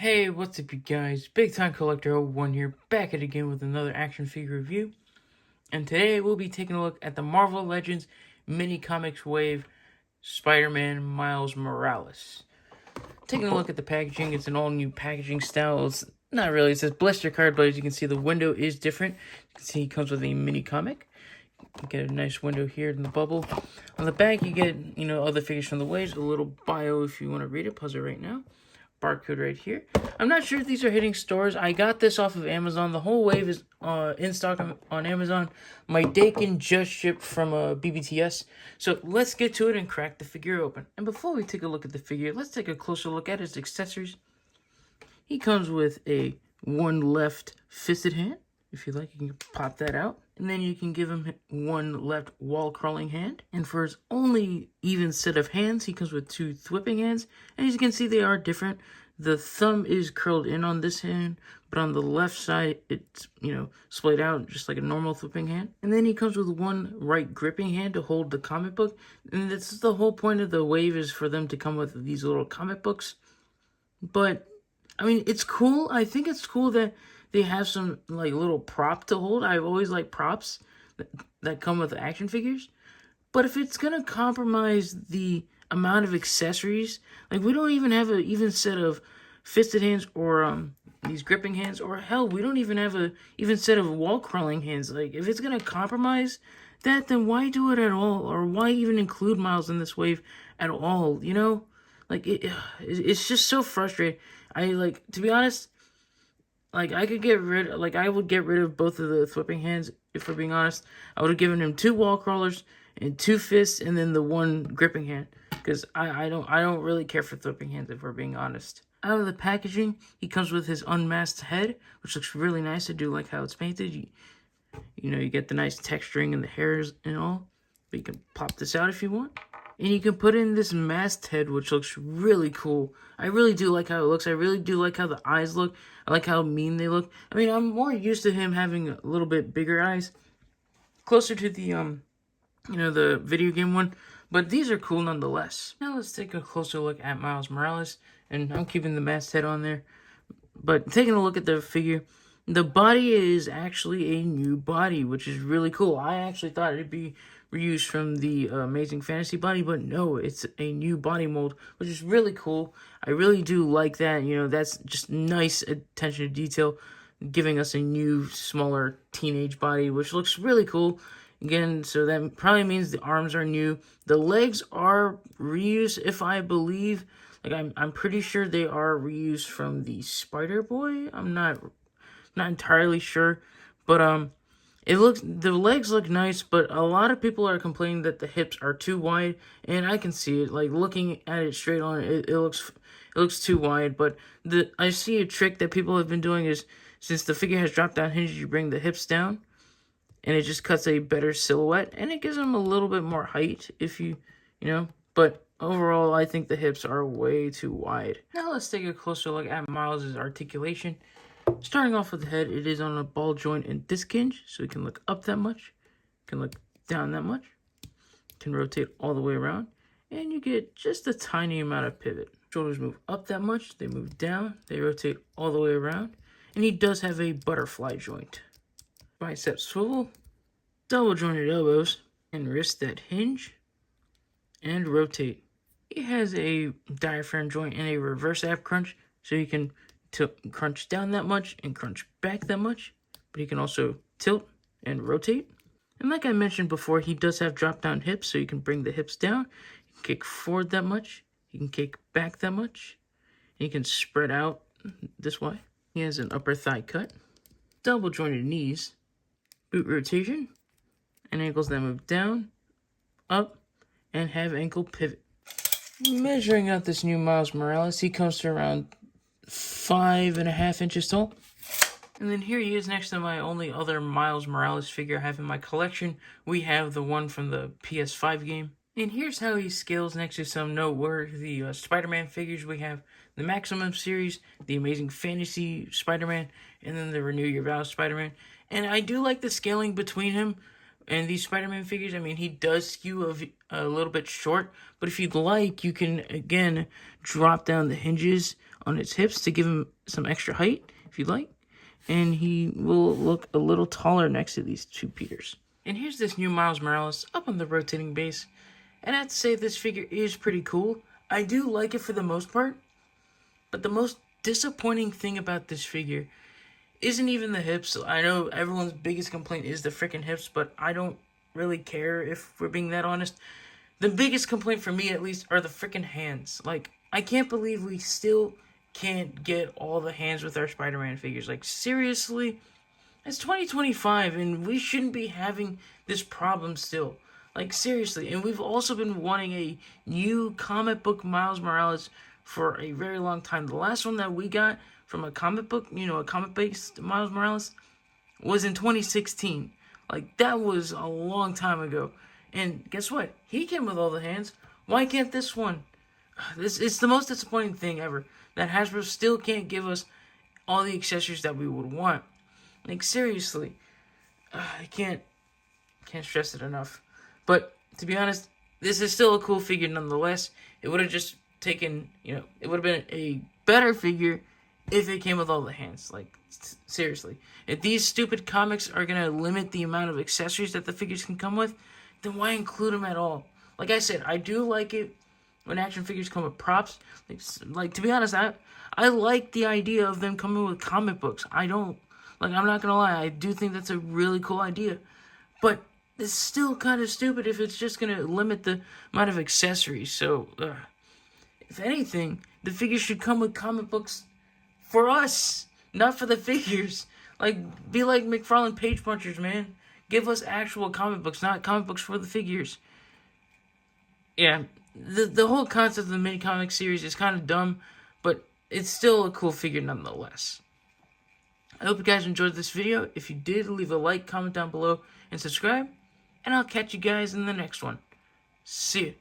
Hey, what's up, you guys? Big Time Collector 01 here, back at it again with another action figure review. And today we'll be taking a look at the Marvel Legends Mini Comics Wave Spider-Man Miles Morales. Taking a look at the packaging, it's an all-new packaging style. It's not really, it says blister card, but as you can see, the window is different. You can see it comes with a mini comic. You get a nice window here in the bubble. On the back, you get, other figures from the waves, a little bio if you want to read it. Pause it right now. Barcode right here. I'm not sure if these are hitting stores. I got this off of Amazon. The whole wave is in stock on Amazon. My Dakin just shipped from BBTS. So let's get to it and crack the figure open. And before we take a look at the figure, let's take a closer look at his accessories. He comes with a one left fisted hand. If you like, you can pop that out. And then you can give him one left wall-crawling hand. And for his only even set of hands, he comes with two thwipping hands. And as you can see, they are different. The thumb is curled in on this hand, but on the left side, it's, splayed out just like a normal thwipping hand. And then he comes with one right gripping hand to hold the comic book. And that's the whole point of the wave, is for them to come with these little comic books. But, I mean, it's cool. I think it's cool that they have some like little prop to hold. I've always liked props that come with action figures. But if it's gonna compromise the amount of accessories, like we don't even have an even set of fisted hands or these gripping hands, or hell, we don't even have a even set of wall crawling hands. Like if it's gonna compromise that, then why do it at all? Or why even include Miles in this wave at all? Like it's just so frustrating. To be honest, like, I would get rid of both of the thwipping hands, if we're being honest. I would have given him two wall crawlers and two fists and then the one gripping hand. Because I don't really care for thwipping hands, if we're being honest. Out of the packaging, he comes with his unmasked head, which looks really nice. I do like how it's painted. You get the nice texturing and the hairs and all. But you can pop this out if you want. And you can put in this masked head, which looks really cool. I really do like how it looks. I really do like how the eyes look. I like how mean they look. I mean, I'm more used to him having a little bit bigger eyes. Closer to the, the video game one. But these are cool nonetheless. Now let's take a closer look at Miles Morales. And I'm keeping the masked head on there. But taking a look at the figure, the body is actually a new body, which is really cool. I actually thought it'd be reused from the Amazing Fantasy body, but no, it's a new body mold, which is really cool. I really do like that. That's just nice attention to detail, giving us a new, smaller teenage body, which looks really cool. Again, so that probably means the arms are new. The legs are reused, if I believe. Like, I'm pretty sure they are reused from the Spider-Boy. I'm not entirely sure, but the legs look nice, but a lot of people are complaining that the hips are too wide, and I can see it. Like, looking at it straight on, it looks too wide. But I see a trick that people have been doing is, since the figure has drop down hinges, you bring the hips down, and it just cuts a better silhouette, and it gives them a little bit more height if but overall, I think the hips are way too wide. Now let's take a closer look at Miles' articulation. Starting off with the head, it is on a ball joint and disc hinge, so you can look up that much, can look down that much, can rotate all the way around, and you get just a tiny amount of pivot. Shoulders move up that much, they move down, they rotate all the way around, and he does have a butterfly joint. Bicep swivel, double jointed elbows, and wrist that hinge and rotate. He has a diaphragm joint and a reverse ab crunch, so you can crunch down that much and crunch back that much, but he can also tilt and rotate. And like I mentioned before, he does have drop down hips, so you can bring the hips down, you can kick forward that much, you can kick back that much, and you can spread out this way. He has an upper thigh cut, double jointed knees, boot rotation, and ankles that move down, up, and have ankle pivot. Measuring out this new Miles Morales, he comes to around 5.5 inches tall. And then here he is next to my only other Miles Morales figure I have in my collection. We have the one from the PS5 game. And here's how he scales next to some noteworthy Spider-Man figures. We have the Maximum series, the Amazing Fantasy Spider-Man, and then the Renew Your Vows Spider-Man. And I do like the scaling between him and these Spider-Man figures. I mean, he does skew a little bit short, but if you'd like, you can, again, drop down the hinges on his hips to give him some extra height, if you'd like. And he will look a little taller next to these two Peters. And here's this new Miles Morales up on the rotating base. And I have to say this figure is pretty cool. I do like it for the most part. But the most disappointing thing about this figure isn't even the hips. I know everyone's biggest complaint is the freaking hips, but I don't really care if we're being that honest. The biggest complaint for me, at least, are the freaking hands. Like, I can't believe we still can't get all the hands with our Spider-Man figures. Like, seriously? It's 2025, and we shouldn't be having this problem still. Like, seriously. And we've also been wanting a new comic book Miles Morales for a very long time. The last one that we got from a comic book, a comic-based Miles Morales, was in 2016. Like, that was a long time ago. And guess what? He came with all the hands. Why can't this one? It's the most disappointing thing ever. That Hasbro still can't give us all the accessories that we would want. Like, seriously. I can't stress it enough. But, to be honest, this is still a cool figure nonetheless. It would have just taken, it would have been a better figure if it came with all the hands. Like, seriously. If these stupid comics are going to limit the amount of accessories that the figures can come with, then why include them at all? Like I said, I do like it when action figures come with props. Like to be honest, I like the idea of them coming with comic books. I'm not going to lie, I do think that's a really cool idea. But it's still kind of stupid if it's just going to limit the amount of accessories. So, if anything, the figures should come with comic books for us, not for the figures. Like, be like McFarlane Page Punchers, man. Give us actual comic books, not comic books for the figures. Yeah, the whole concept of the mini-comic series is kind of dumb, but it's still a cool figure nonetheless. I hope you guys enjoyed this video. If you did, leave a like, comment down below, and subscribe. And I'll catch you guys in the next one. See ya.